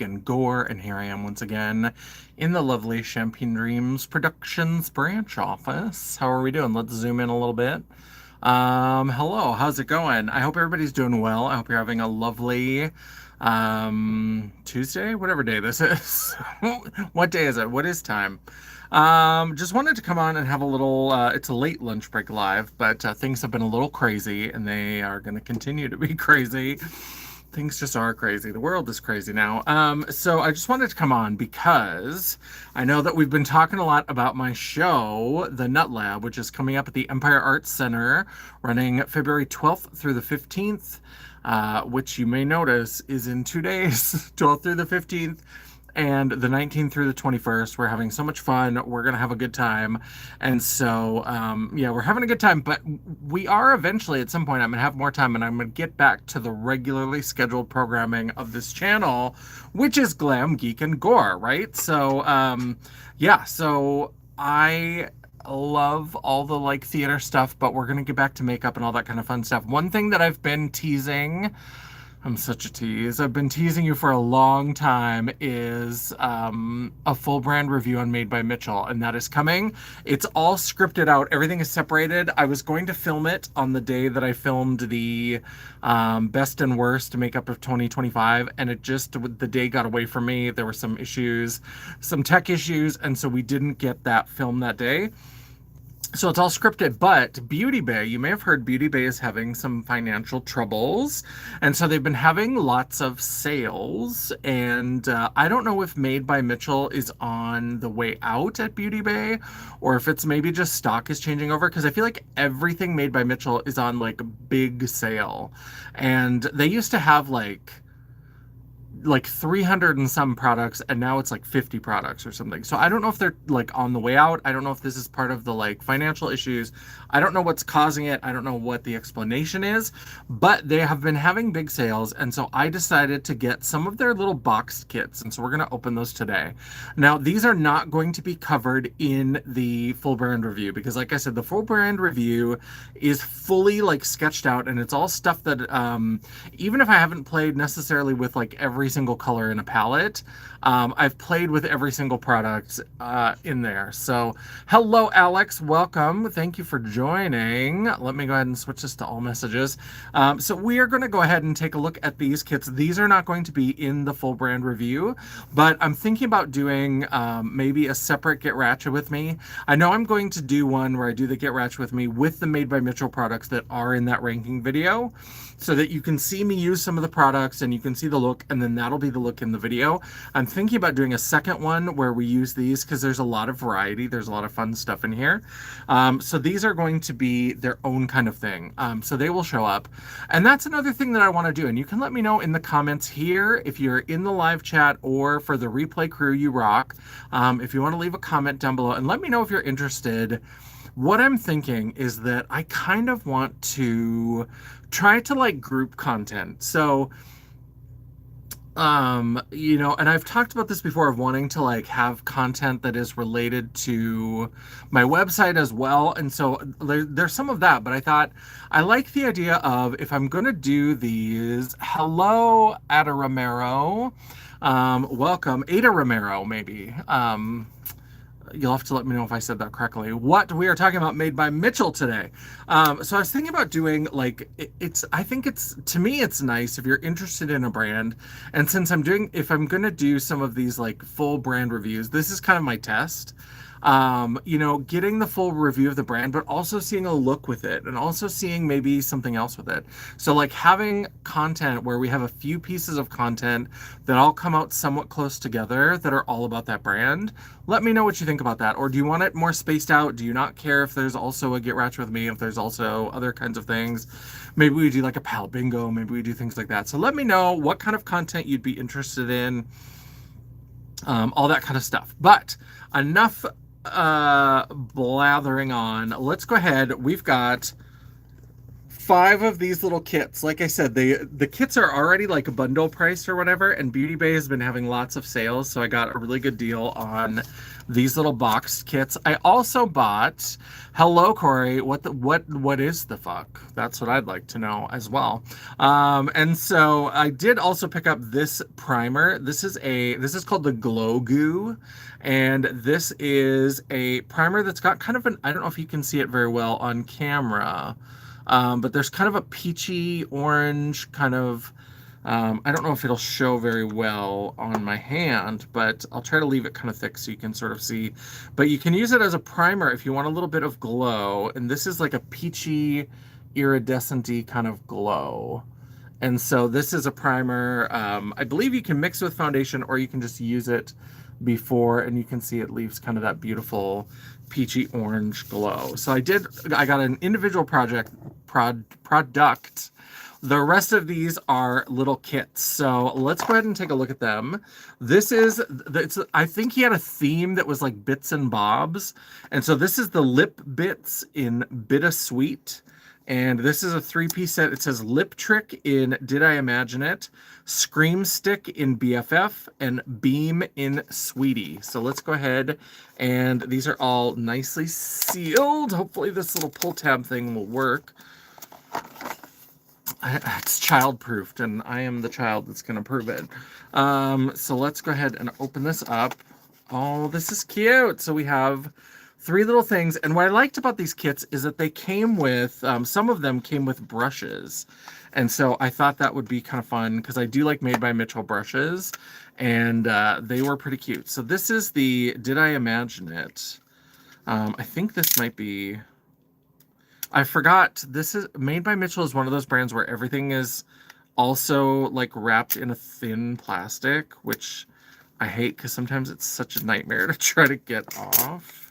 and Gore, and here I am once again in the lovely Champagne Dreams Productions branch office. How are we doing? Let's zoom in a little bit. Hello, how's it going? I hope everybody's doing well. I hope you're having a lovely Tuesday, whatever day this is. What day is it? What is time? Just wanted to come on and have a little, it's a late lunch break live, but things have been a little crazy and they are going to continue to be crazy. Things just are crazy. The world is crazy now. So I just wanted to come on because I know that we've been talking a lot about my show, The Nut Lab, which is coming up at the Empire Arts Center, running February 12th through the 15th, which you may notice is in 2 days, 12th through the 15th. And the 19th through the 21st, we're having so much fun. We're going to have a good time. And so, yeah, we're having a good time. But we are eventually, at some point, I'm going to have more time and I'm going to get back to the regularly scheduled programming of this channel, which is Glam, Geek, and Gore, right? So, yeah, so I love all the like theater stuff, but we're going to get back to makeup and all that kind of fun stuff. One thing that I've been teasing, I'm such a tease. I've been teasing you for a long time is a full brand review on Made by Mitchell, and that is coming. It's all scripted out. Everything is separated. I was going to film it on the day that I filmed the best and worst makeup of 2025, and it just, the day got away from me. There were some issues, some tech issues, and so we didn't get that film that day. So it's all scripted, but Brauty Bay, you may have heard Brauty Bay is having some financial troubles. And so they've been having lots of sales. And I don't know if Made by Mitchell is on the way out at Brauty Bay or if it's maybe just stock is changing over. Because I feel like everything Made by Mitchell is on like a big sale. And they used to have like 300 and some products, and now it's like 50 products or something. So I don't know if they're like on the way out. I don't know if this is part of the like financial issues. I don't know what's causing it. I don't know what the explanation is, but they have been having big sales. And so I decided to get some of their little boxed kits. And so we're going to open those today. Now, these are not going to be covered in the full brand review because like I said, the full brand review is fully like sketched out, and it's all stuff that even if I haven't played necessarily with like every single color in a palette, I've played with every single product in there. So hello Alex, welcome, thank you for joining. Let me go ahead and switch this to all messages. So we are going to go ahead and take a look at these kits. These are not going to be in the full brand review, but I'm thinking about doing maybe a separate Get Ratchet With Me. I know I'm going to do one where I do the Get Ratchet With Me with the Made by Mitchell products that are in that ranking video, so that you can see me use some of the products and you can see the look, and then that'll be the look in the video. I'm thinking about doing a second one where we use these because there's a lot of variety. There's a lot of fun stuff in here. So these are going to be their own kind of thing. So they will show up. And that's another thing that I want to do. And you can let me know in the comments here if you're in the live chat or for the replay crew, you rock. If you want to leave a comment down below and let me know if you're interested. What I'm thinking is that I kind of want to try to like group content. So, you know, and I've talked about this before of wanting to like have content that is related to my website as well. And so there's some of that, but I thought I like the idea of if I'm going to do these, hello, Ada Romero, welcome, Ada Romero, maybe, you'll have to let me know if I said that correctly. What we are talking about Made by Mitchell today. So I was thinking about doing like, I think it's, to me, it's nice if you're interested in a brand. And since if I'm going to do some of these like full brand reviews, this is kind of my test. You know, getting the full review of the brand, but also seeing a look with it and also seeing maybe something else with it. So like having content where we have a few pieces of content that all come out somewhat close together that are all about that brand. Let me know what you think about that. Or do you want it more spaced out? Do you not care if there's also a Get Ratchet With Me, if there's also other kinds of things? Maybe we do like a pal bingo, maybe we do things like that. So let me know what kind of content you'd be interested in, all that kind of stuff. But enough blathering on. Let's go ahead. We've got 5 of these little kits. Like I said, the kits are already like a bundle price or whatever, and Beauty Bay has been having lots of sales, so I got a really good deal on these little boxed kits. I also bought, hello Corey, what is the fuck? That's what I'd like to know as well. And so I did also pick up this primer. This is called the Glow Goo, and this is a primer that's got kind of an, I don't know if you can see it very well on camera. But there's kind of a peachy orange kind of, I don't know if it'll show very well on my hand, but I'll try to leave it kind of thick so you can sort of see. But you can use it as a primer if you want a little bit of glow. And this is like a peachy, iridescent-y kind of glow. And so this is a primer. I believe you can mix with foundation, or you can just use it before, and you can see it leaves kind of that beautiful peachy orange glow. So I got an individual product. The rest of these are little kits. So let's go ahead and take a look at them. This is, I think he had a theme that was like bits and bobs. And so this is the Lip Bits in Bittersweet. And this is a 3-piece set. It says Lip Trick in Did I Imagine It, Scream Stick in BFF, and Beam in Sweetie. So let's go ahead, and these are all nicely sealed. Hopefully this little pull tab thing will work. It's child-proofed, and I am the child that's going to prove it. So let's go ahead and open this up. Oh, this is cute. So we have 3 little things. And what I liked about these kits is that they came with, some of them came with brushes. And so I thought that would be kind of fun because I do like Made by Mitchell brushes. And they were pretty cute. So this is the Did I Imagine It? I think this might be, I forgot, this is Made by Mitchell is one of those brands where everything is also like wrapped in a thin plastic, which I hate because sometimes it's such a nightmare to try to get off.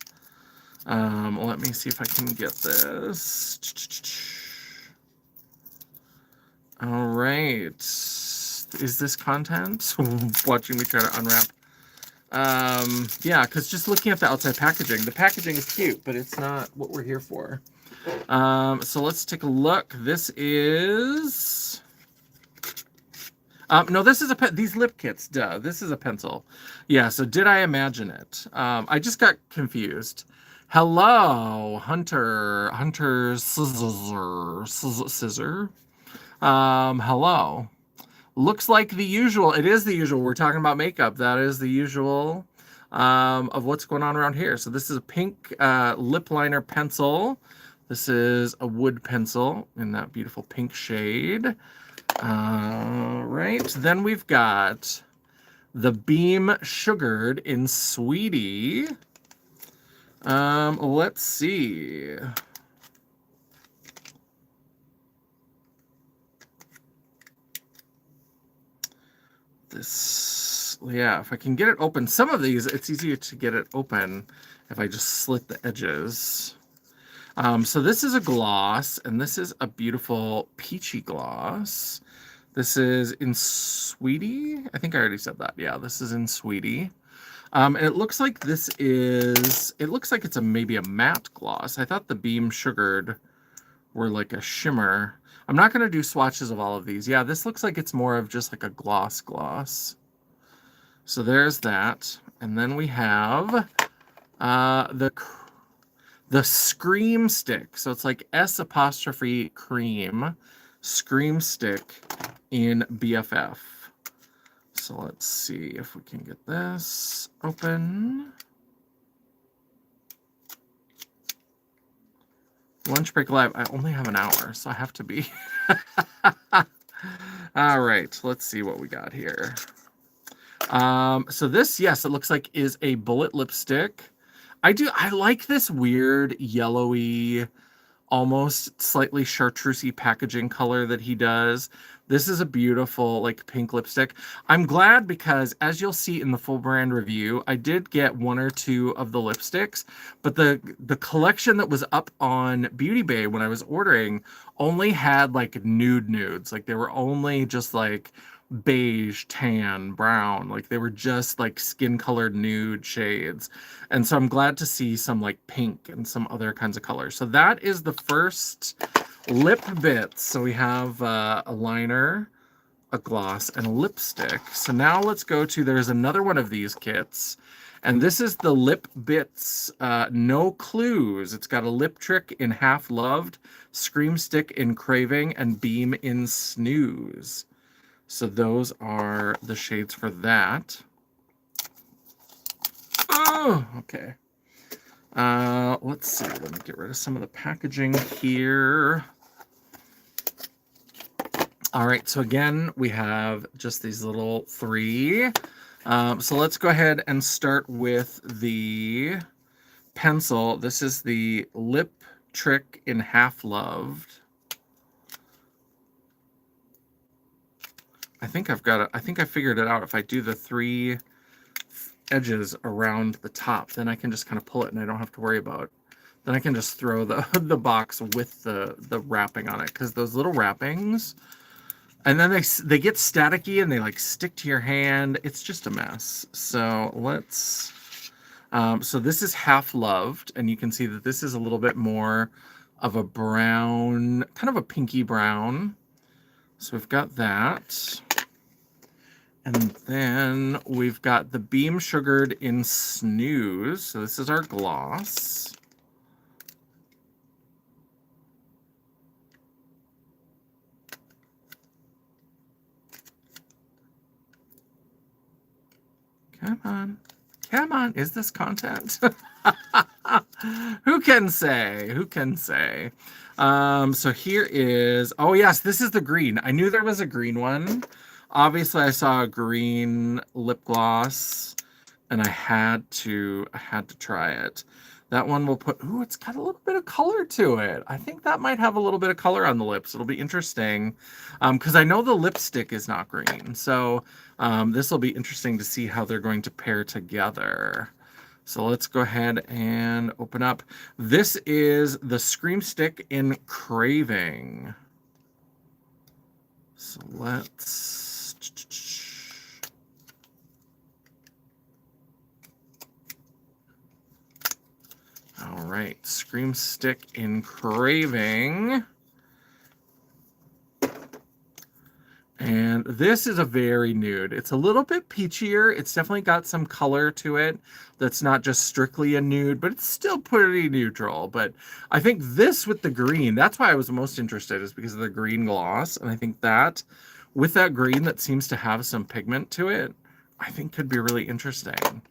Let me see if I can get this. All right. Is this content? Watching me try to unwrap. Yeah, because just looking at the outside packaging, the packaging is cute, but it's not what we're here for. So let's take a look. This is... no, this is these lip kits, duh. This is a pencil. Yeah, so Did I Imagine It? I just got confused. Hello, Hunter Scissor. Hello. Looks like the usual. It is the usual. We're talking about makeup. That is the usual of what's going on around here. So this is a pink lip liner pencil. This is a wood pencil in that beautiful pink shade. Right. Then we've got the Beam Sugared in Sweetie. Let's see. This, yeah, if I can get it open. Some of these, it's easier to get it open if I just slit the edges. So this is a gloss, and this is a beautiful peachy gloss. This is in Sweetie. I think I already said that. Yeah, this is in Sweetie. And it looks like this is, it looks like it's maybe a matte gloss. I thought the Beam Sugared were like a shimmer. I'm not going to do swatches of all of these. Yeah, this looks like it's more of just like a gloss. So there's that. And then we have the Scream Stick. So it's like S' cream, Scream Stick in BFF. So let's see if we can get this open. Lunch break live. I only have an hour, so I have to be. All right, let's see what we got here. So this, yes, it looks like is a bullet lipstick. I like this weird yellowy, almost slightly chartreusey packaging color that he does. This is a beautiful like pink lipstick. I'm glad because as you'll see in the full brand review, I did get 1 or 2 of the lipsticks, but the collection that was up on Beauty Bay when I was ordering only had like nudes. Like they were only just like beige, tan, brown. Like they were just like skin colored nude shades. And so I'm glad to see some like pink and some other kinds of colors. So that is the first Lip bits. So we have a liner, a gloss, and a lipstick. So now let's go to, there's another one of these kits. And this is the Lip Bits No Clues. It's got a lip trick in Half Loved, Scream Stick in Craving, and Beam in Snooze. So those are the shades for that. Oh, okay. Let's see. Let me get rid of some of the packaging here. All right, so again, we have just these little three. So let's go ahead and start with the pencil. This is the Lip Trick in Half Loved. I think I figured it out. If I do the three edges around the top, then I can just kind of pull it and I don't have to worry about it. Then I can just throw the box with the wrapping on it, because those little wrappings, and then they get staticky and they like stick to your hand. It's just a mess. So let's, so this is Half Loved, and you can see that this is a little bit more of a brown, kind of a pinky brown. So we've got that. And then we've got the Beam Sugared in Snooze. So this is our gloss. Come on. Come on. Is this content? Who can say? Who can say? So here is, oh yes, this is the green. I knew there was a green one. Obviously I saw a green lip gloss and I had to try it. That one will put, ooh, it's got a little bit of color to it. I think that might have a little bit of color on the lips. It'll be interesting, because I know the lipstick is not green. So this will be interesting to see how they're going to pair together. So let's go ahead and open up. This is the Scream Stick in Craving. So let's... All right, Scream Stick in Craving. And this is a very nude. It's a little bit peachier. It's definitely got some color to it that's not just strictly a nude, but it's still pretty neutral. But I think this with the green, that's why I was most interested, is because of the green gloss. And I think that with that green that seems to have some pigment to it, I think could be really interesting.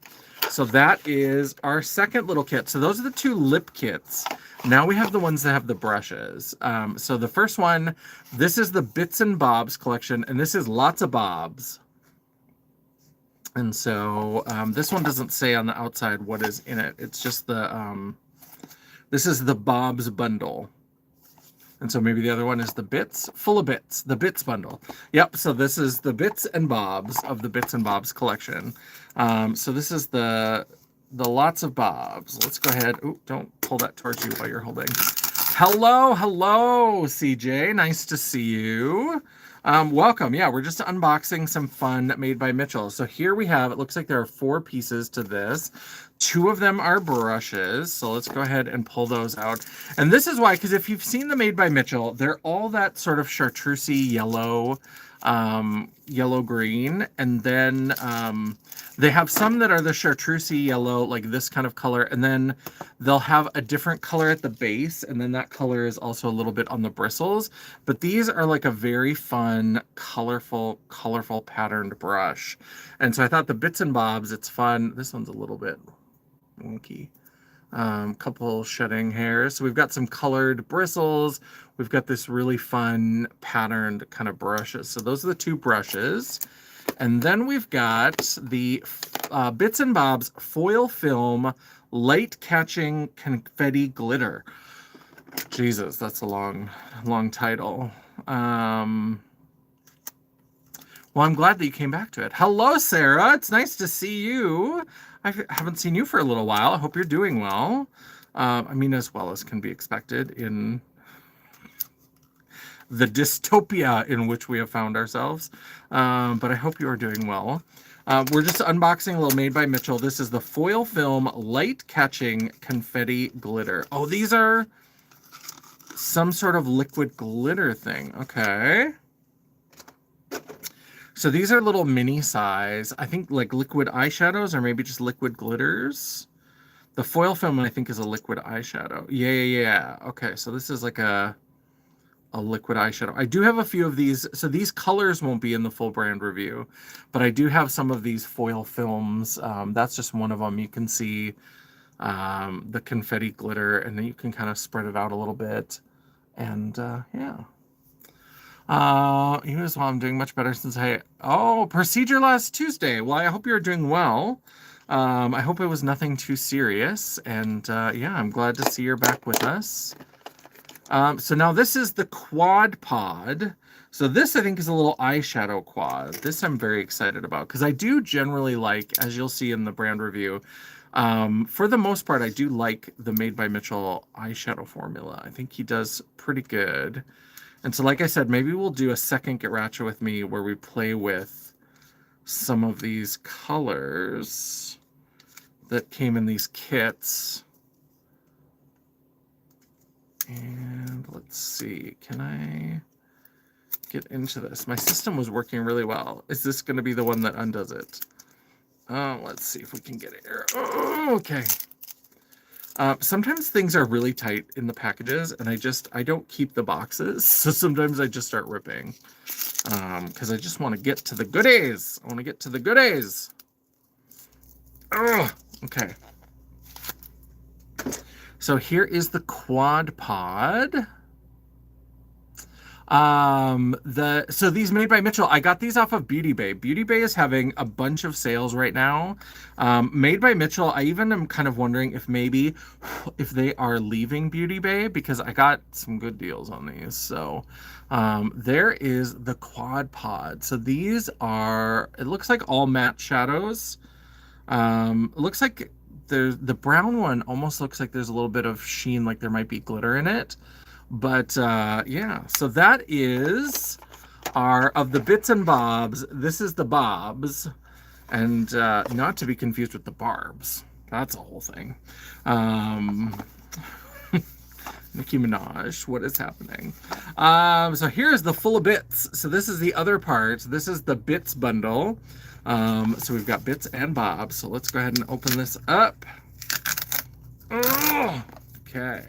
So that is our second little kit. So those are the two lip kits. Now we have the ones that have the brushes. So the first one, this is the Bits and Bobs collection, and this is lots of bobs. And so this one doesn't say on the outside what is in it. It's just the, this is the Bobs bundle. And so maybe the other one is the Bits, full of bits, the Bits bundle. Yep, so this is the Bits and Bobs of the Bits and Bobs collection. So this is the lots of bobs. Let's go ahead. Ooh, don't pull that towards you while you're holding. Hello, hello, CJ. Nice to see you. Welcome. Yeah, we're just unboxing some fun made by Mitchell. So here we have, it looks like there are 4 pieces to this. 2 of them are brushes. So let's go ahead and pull those out. And this is why, because if you've seen the Made by Mitchell, they're all that sort of chartreusey yellow, yellow-green. And then they have some that are the chartreusey yellow, like this kind of color. And then they'll have a different color at the base. And then that color is also a little bit on the bristles. But these are like a very fun, colorful patterned brush. And so I thought the Bits and Bobs, it's fun. This one's a little bit wonky. Couple shedding hairs. So we've got some colored bristles. We've got this really fun patterned kind of brushes. So those are the 2 brushes. And then we've got the Bits and Bobs Foil Film Light Catching Confetti Glitter. Jesus, that's a long title. Well, I'm glad that you came back to it. Hello, Sarah. It's nice to see you. I haven't seen you for a little while. I hope you're doing well. I mean, as well as can be expected in the dystopia in which we have found ourselves. But I hope you are doing well. We're just unboxing a little Made by Mitchell. This is the Foil Film Light Catching Confetti Glitter. Oh, these are Some sort of liquid glitter thing. Okay. So these are little mini size, I think like liquid eyeshadows or maybe just liquid glitters. The foil film, I think, is a liquid eyeshadow. Yeah. Okay, so this is like a liquid eyeshadow. I do have a few of these. So these colors won't be in the full brand review, but I do have some of these foil films. That's just one of them. You can see the confetti glitter, and then you can kind of spread it out a little bit. And yeah. Here's while I'm doing much better since procedure last Tuesday. Well, I hope you're doing well. I hope it was nothing too serious. And yeah, I'm glad to see you're back with us. So now this is the quad pod. So this, I think, is a little eyeshadow quad. This I'm very excited about because I do generally like, as you'll see in the brand review, for the most part, I do like the Made by Mitchell eyeshadow formula. I think he does pretty good. And so, like I said, maybe we'll do a second Get Ratchet With Me where we play with some of these colors that came in these kits. And let's see, can I get into this? My system was working really well. Is this going to be the one that undoes it? Let's see if we can get it here. Oh, okay. Sometimes things are really tight in the packages and I don't keep the boxes. So sometimes I just start ripping because I just want to get to the goodies. I want to get to the goodies. Oh, okay. So here is the quad pod. So these Made by Mitchell, I got these off of Brauty Bay. Brauty Bay is having a bunch of sales right now. Made by Mitchell, I even am kind of wondering if maybe if they are leaving Brauty Bay because I got some good deals on these. So there is the quad pod. So these are, it looks like all matte shadows. It looks like the brown one almost looks like there's a little bit of sheen, like there might be glitter in it. But yeah, so that is of the bits and bobs. This is the bobs, and not to be confused with the barbs. That's a whole thing. Nicki Minaj, what is happening? So here's the full of bits. So this is the other part. This is the bits bundle. So we've got bits and bobs. So let's go ahead and open this up. Oh, okay.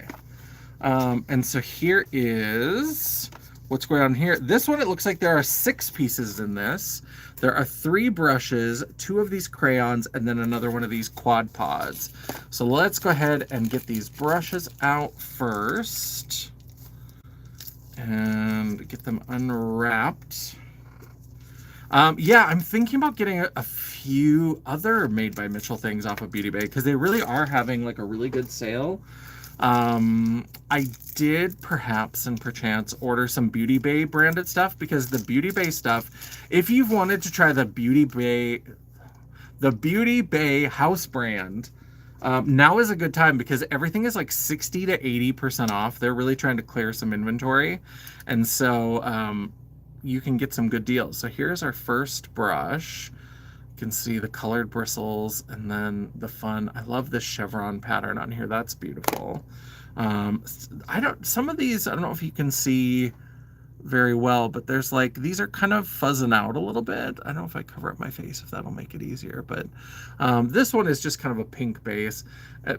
And so here is what's going on here. This one, it looks like there are 6 pieces in this. There are 3 brushes, 2 of these crayons, and then another one of these quad pods. So let's go ahead and get these brushes out first and get them unwrapped. Yeah, I'm thinking about getting a few other Made by Mitchell things off of Brauty Bay because they really are having like a really good sale. I did perhaps and perchance order some Brauty Bay branded stuff because the Brauty Bay stuff, if you've wanted to try the Brauty Bay house brand, now is a good time because everything is like 60 to 80% off. They're really trying to clear some inventory. And so, you can get some good deals. So here's our first brush. You can see the colored bristles and then the fun. I love this chevron pattern on here. That's beautiful. Some of these, I don't know if you can see very well, but there's like, these are kind of fuzzing out a little bit. I don't know if I cover up my face, if that'll make it easier, but this one is just kind of a pink base,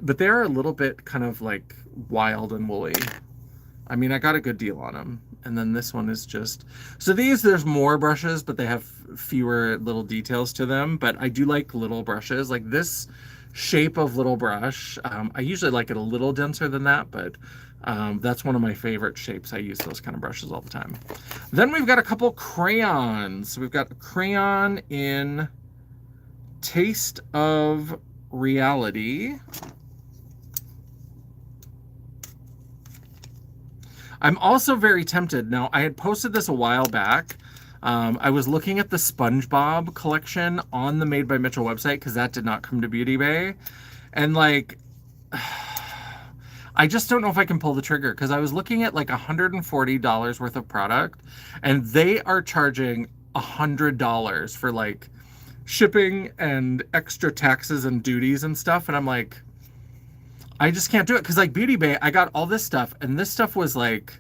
but they're a little bit kind of like wild and woolly. I mean, I got a good deal on them. And then this one is just, so there's more brushes, but they have fewer little details to them. But I do like little brushes, like this shape of little brush. I usually like it a little denser than that, but that's one of my favorite shapes. I use those kind of brushes all the time. Then we've got a couple crayons. We've got a crayon in Taste of Reality. I'm also very tempted. Now, I had posted this a while back. I was looking at the SpongeBob collection on the Made by Mitchell website because that did not come to Brauty Bay. And like, I just don't know if I can pull the trigger because I was looking at like $140 worth of product and they are charging $100 for like shipping and extra taxes and duties and stuff. And I'm like, I just can't do it because like Beauty Bay, I got all this stuff, and this stuff was like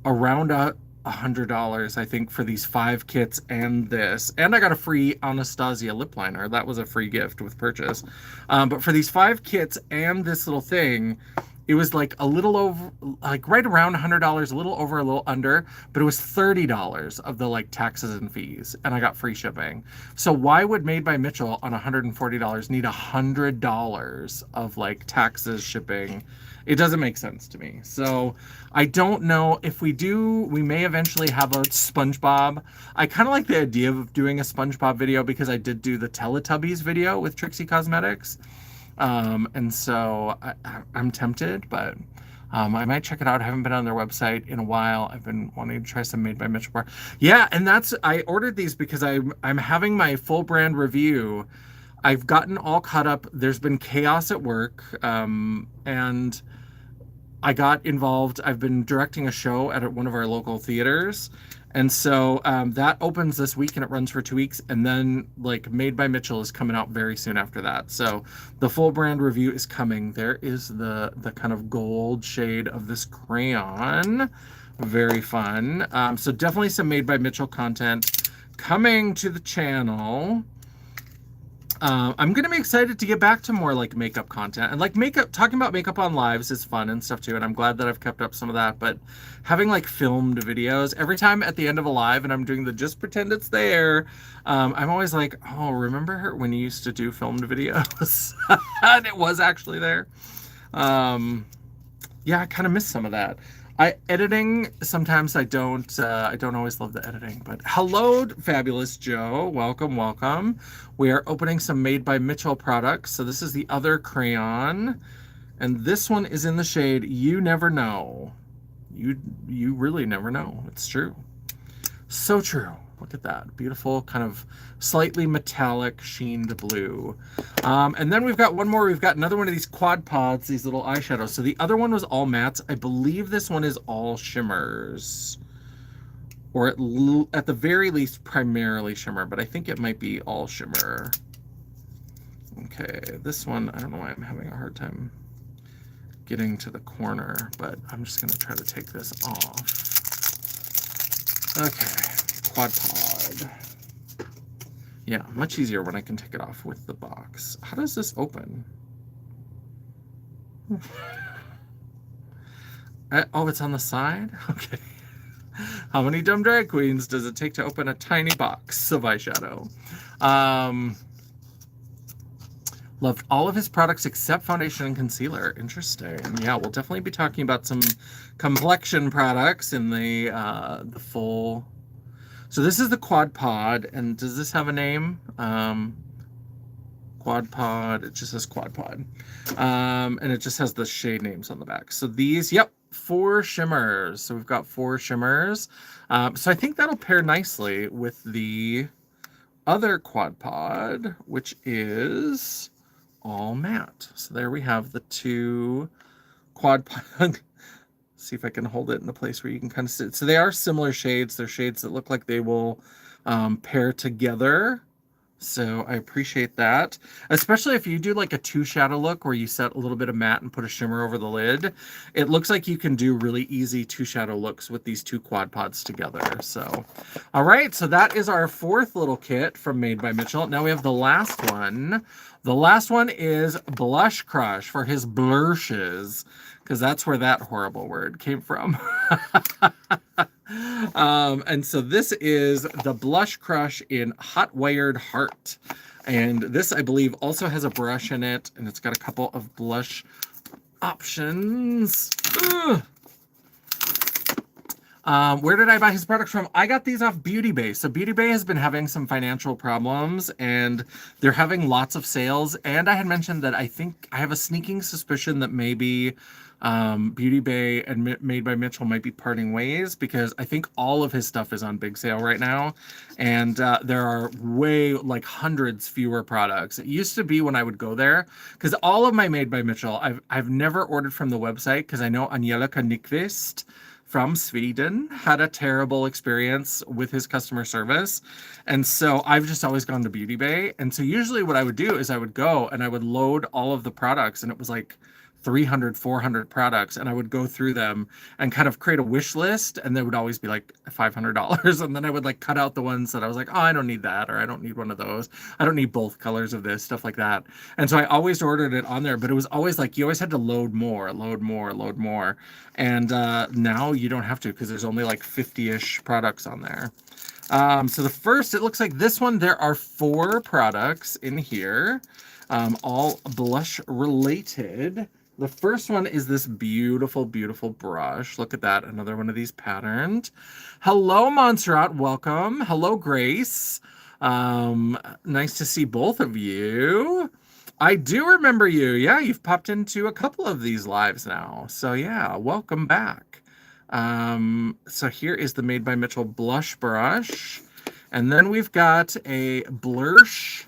around $100, I think, for these 5 kits and this. And I got a free Anastasia lip liner. That was a free gift with purchase. But for these 5 kits and this little thing, it was like a little over, like right around $100, a little over, a little under, but it was $30 of the like taxes and fees, and I got free shipping. So why would Made by Mitchell on $140 need $100 of like taxes, shipping? It doesn't make sense to me. So I don't know if we do, we may eventually have a SpongeBob. I kind of like the idea of doing a SpongeBob video because I did do the Teletubbies video with Trixie Cosmetics. And so I'm tempted, but I might check it out. I haven't been on their website in a while. I've been wanting to try some Made by Mitchell. Yeah, and I ordered these because I'm having my full brand review. I've gotten all caught up. There's been chaos at work, and I got involved. I've been directing a show at one of our local theaters. And so that opens this week and it runs for 2 weeks. And then like Made by Mitchell is coming out very soon after that. So the full brand review is coming. There is the kind of gold shade of this crayon. Very fun. So definitely some Made by Mitchell content coming to the channel. I'm gonna be excited to get back to more like makeup content, and like talking about makeup on lives is fun and stuff too, and I'm glad that I've kept up some of that. But having like filmed videos every time at the end of a live and I'm doing the just pretend it's there, I'm always like, oh, remember when you used to do filmed videos and it was actually there. Yeah, I kind of miss some of that. Editing, sometimes I don't always love the editing, but hello, Fabulous Joe. Welcome, welcome. We are opening some Made by Mitchell products. So this is the other crayon, and this one is in the shade You Never Know. You really never know. It's true. So true. Look at that. Beautiful, kind of slightly metallic sheened blue. And then we've got one more. We've got another one of these quad pods, these little eyeshadows. So the other one was all mattes. I believe this one is all shimmers. Or at the very least, primarily shimmer. But I think it might be all shimmer. Okay, this one, I don't know why I'm having a hard time getting to the corner. But I'm just going to try to take this off. Okay. Quad pod. Yeah, much easier when I can take it off with the box. How does this open? Oh, it's on the side? Okay. How many dumb drag queens does it take to open a tiny box of eyeshadow? Loved all of his products except foundation and concealer. Interesting. Yeah, we'll definitely be talking about some complexion products in the full... So this is the quad pod, and does this have a name? Quad pod, it just says quad pod. And it just has the shade names on the back. So these, yep, 4 shimmers. So we've got 4 shimmers. So I think that'll pair nicely with the other quad pod, which is all matte. So there we have the 2 quad pod. See if I can hold it in the place where you can kind of sit. So they are similar shades. They're shades that look like they will pair together. So I appreciate that. Especially if you do like a 2 shadow look where you set a little bit of matte and put a shimmer over the lid. It looks like you can do really easy 2 shadow looks with these 2 quad pods together. So, all right. So that is our 4th little kit from Made by Mitchell. Now we have the last one. The last one is Blush Crush for his blushes, because that's where that horrible word came from. And so this is the Blush Crush in Hot Wired Heart. And this, I believe, also has a brush in it, and it's got a couple of blush options. Where did I buy his products from? I got these off Beauty Bay. So Beauty Bay has been having some financial problems, and they're having lots of sales. And I had mentioned that I think I have a sneaking suspicion that maybe Beauty Bay and Made by Mitchell might be parting ways, because I think all of his stuff is on big sale right now, and there are like hundreds fewer products. It used to be when I would go there, because all of my Made by Mitchell, I've never ordered from the website, because I know Angelica Nyqvist from Sweden had a terrible experience with his customer service. And so I've just always gone to Brauty Bay. And so usually what I would do is I would go and I would load all of the products, and it was like 300, 400 products, and I would go through them and kind of create a wish list, and they would always be like $500. And then I would like cut out the ones that I was like, oh, I don't need that, or I don't need one of those. I don't need both colors of this, stuff like that. And so I always ordered it on there, but it was always like, you always had to load more, load more, load more. And now you don't have to, because there's only like 50-ish products on there. So the first, it looks like this one, there are 4 products in here, all blush related. The first one is this beautiful, beautiful brush. Look at that. Another one of these patterned. Hello, Montserrat. Welcome. Hello, Grace. Nice to see both of you. I do remember you. Yeah, you've popped into a couple of these lives now. So yeah, welcome back. So here is the Made by Mitchell blush brush. And then we've got a blush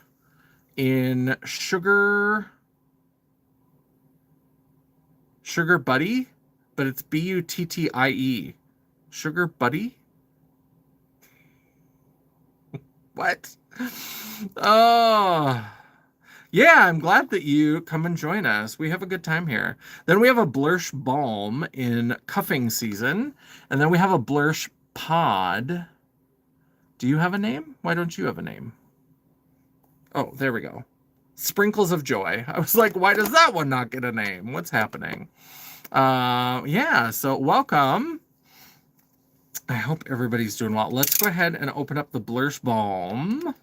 in Sugar Buddy, but it's Buttie. Sugar Buddy? What? Oh, yeah, I'm glad that you come and join us. We have a good time here. Then we have a blush balm in cuffing season. And then we have a blush pod. Do you have a name? Why don't you have a name? Oh, there we go. Sprinkles of Joy. I was like, why does that one not get a name? What's happening? Yeah, so welcome. I hope everybody's doing well. Let's go ahead and open up the blush balm.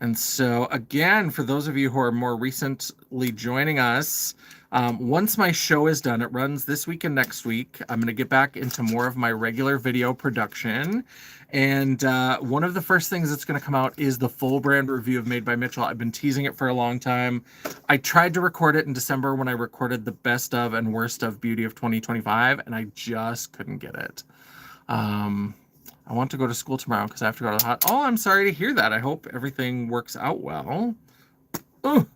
And so again, for those of you who are more recently joining us, once my show is done, it runs this week and next week. I'm going to get back into more of my regular video production. And one of the first things that's going to come out is the full brand review of Made by Mitchell. I've been teasing it for a long time. I tried to record it in December when I recorded the best of and worst of Beauty of 2025, and I just couldn't get it. I want to go to school tomorrow because I have to go to the hot. Oh, I'm sorry to hear that. I hope everything works out well. Ooh.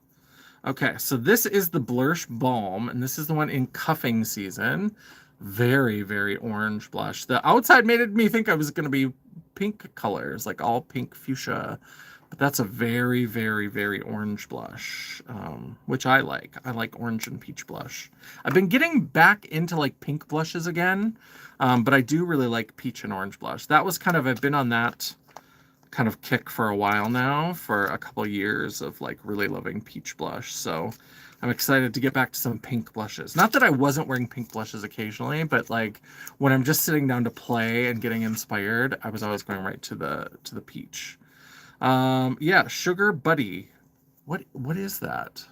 Okay, so this is the blush balm, and this is the one in cuffing season. Very, very orange blush. The outside made me think I was going to be pink colors, like all pink fuchsia. But that's a very, very, very orange blush, which I like. I like orange and peach blush. I've been getting back into like pink blushes again, but I do really like peach and orange blush. That was kind of, I've been on that kind of kick for a while now, for a couple of years of like really loving peach blush. So I'm excited to get back to some pink blushes. Not that I wasn't wearing pink blushes occasionally, but like when I'm just sitting down to play and getting inspired, I was always going right to the peach. Yeah, Sugar Buddy. What is that?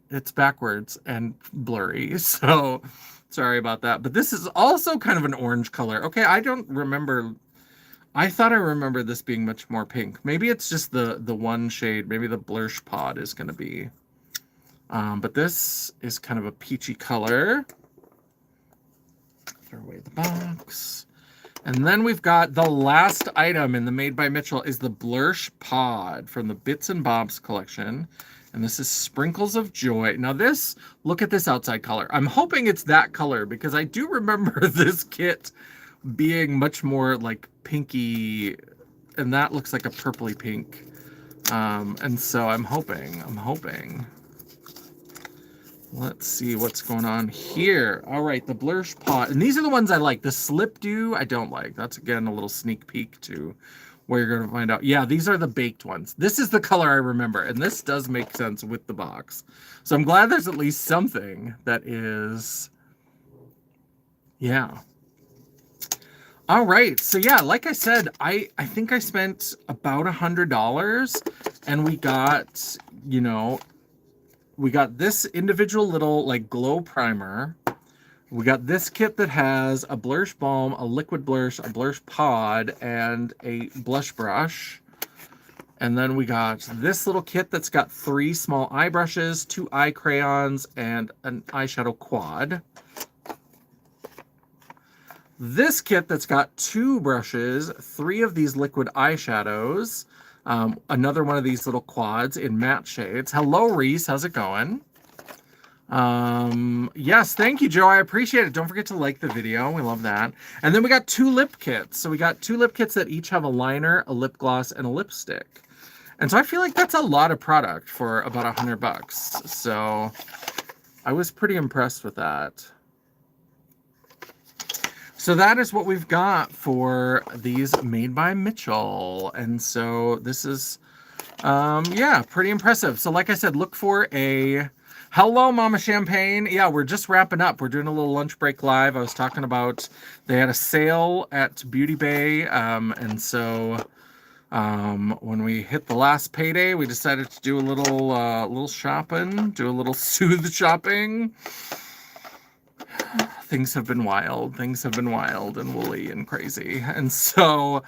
It's backwards and blurry, so sorry about that. But this is also kind of an orange color. Okay, I don't remember. I thought I remember this being much more pink. Maybe it's just the one shade. Maybe the blush pod is going to be. But this is kind of a peachy color. Throw away the box. And then we've got the last item in the Made by Mitchell is the blush pod from the Bits and Bobs collection. And this is Sprinkles of Joy. Now this, look at this outside color. I'm hoping it's that color because I do remember this kit being much more like pinky, and that looks like a purpley pink. And so I'm hoping. Let's see what's going on here. All right, the blush pot. And these are the ones I like. The Slip Dew, I don't like. That's, again, a little sneak peek to where you're going to find out. Yeah, these are the baked ones. This is the color I remember, and this does make sense with the box. So I'm glad there's at least something that is... Yeah. All right, so yeah, like I said, I think I spent about $100, and we got, you know... We got this individual little like glow primer. We got this kit that has a blush balm, a liquid blush, a blush pod, and a blush brush. And then we got this little kit that's got 3 small eye brushes, 2 eye crayons, and an eyeshadow quad. This kit that's got 2 brushes, 3 of these liquid eyeshadows, another one of these little quads in matte shades. Hello, Reese. How's it going? Yes, thank you, Joe. I appreciate it. Don't forget to like the video. We love that. And then we got 2 lip kits. So we got 2 lip kits that each have a liner, a lip gloss, and a lipstick. And so I feel like that's a lot of product for about $100. So I was pretty impressed with that. So that is what we've got for these made by Mitchell. And so this is, yeah, pretty impressive. So like I said, look for a... Hello, Mama Champagne. Yeah, we're just wrapping up. We're doing a little lunch break live. I was talking about they had a sale at Brauty Bay. And so when we hit the last payday, we decided to do a little shopping, do a little soothe shopping. Things have been wild. Things have been wild and woolly and crazy. And so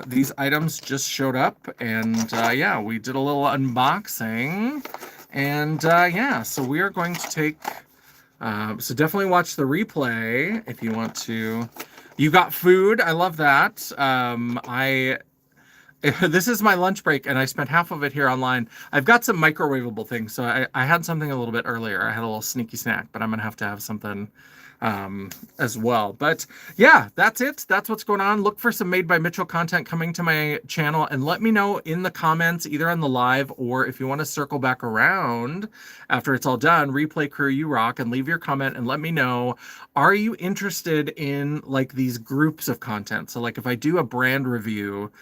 these items just showed up, and yeah, we did a little unboxing. And yeah, so we are going to take, so definitely watch the replay if you want to. You got food. I love that. This is my lunch break, and I spent half of it here online. I've got some microwavable things, so I had something a little bit earlier. I had a little sneaky snack, but I'm going to have something as well. But yeah, that's it. That's what's going on. Look for some Made by Mitchell content coming to my channel, and let me know in the comments, either on the live or if you want to circle back around after it's all done, replay crew, you rock, and leave your comment and let me know, are you interested in like these groups of content? So like if I do a brand review,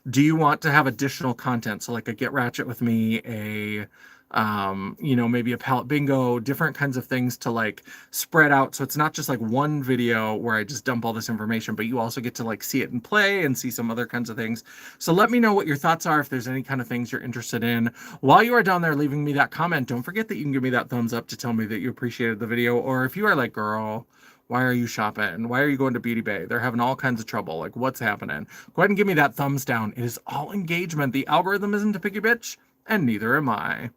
do you want to have additional content? So like a Get Ratchet with me, a you know, maybe a palette bingo, different kinds of things to like spread out. So it's not just like one video where I just dump all this information, but you also get to like see it in play and see some other kinds of things. So let me know what your thoughts are, if there's any kind of things you're interested in. While you are down there leaving me that comment, don't forget that you can give me that thumbs up to tell me that you appreciated the video. Or if you are like, girl, why are you shopping? Why are you going to Brauty Bay? They're having all kinds of trouble. Like, what's happening? Go ahead and give me that thumbs down. It is all engagement. The algorithm isn't a picky bitch, and neither am I.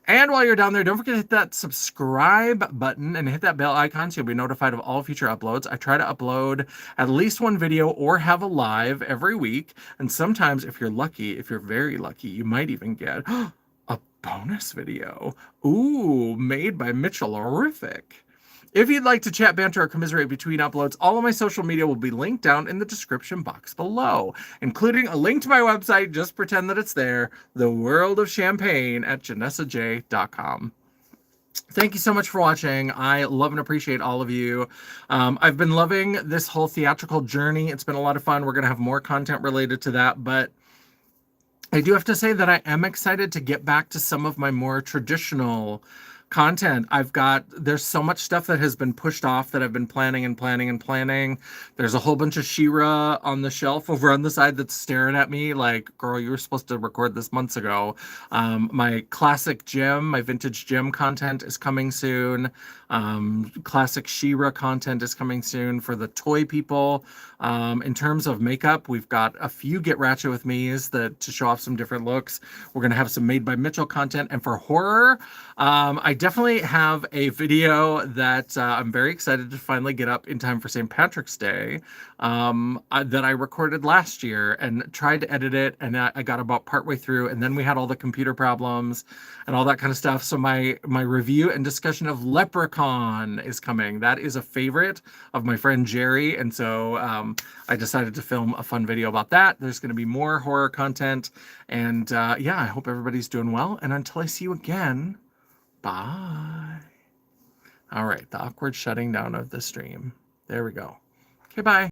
And while you're down there, don't forget to hit that subscribe button and hit that bell icon so you'll be notified of all future uploads. I try to upload at least one video or have a live every week. And sometimes, if you're lucky, if you're very lucky, you might even get a bonus video. Ooh, made by Mitchell-orific. If you'd like to chat, banter, or commiserate between uploads, all of my social media will be linked down in the description box below, including a link to my website. Just pretend that it's there, The World of Champagne at JanessaJ.com. Thank you so much for watching. I love and appreciate all of you. I've been loving this whole theatrical journey. It's been a lot of fun. We're going to have more content related to that, but I do have to say that I am excited to get back to some of my more traditional content. There's so much stuff that has been pushed off that I've been planning and planning and planning. There's a whole bunch of She-Ra on the shelf over on the side that's staring at me like, girl, you were supposed to record this months ago. My classic gem, my vintage gem content is coming soon. Classic She-Ra content is coming soon for the toy people. In terms of makeup, we've got a few Get Ratchet with me's to show off some different looks. We're going to have some Made by Mitchell content. And for horror, I definitely have a video that I'm very excited to finally get up in time for St. Patrick's Day that I recorded last year and tried to edit it, and I got about partway through, and then we had all the computer problems and all that kind of stuff. So my review and discussion of Leprechaun is coming. That is a favorite of my friend Jerry, and so I decided to film a fun video about that. There's going to be more horror content, and yeah, I hope everybody's doing well, and until I see you again, bye. All right, the awkward shutting down of the stream. There we go. Okay, bye.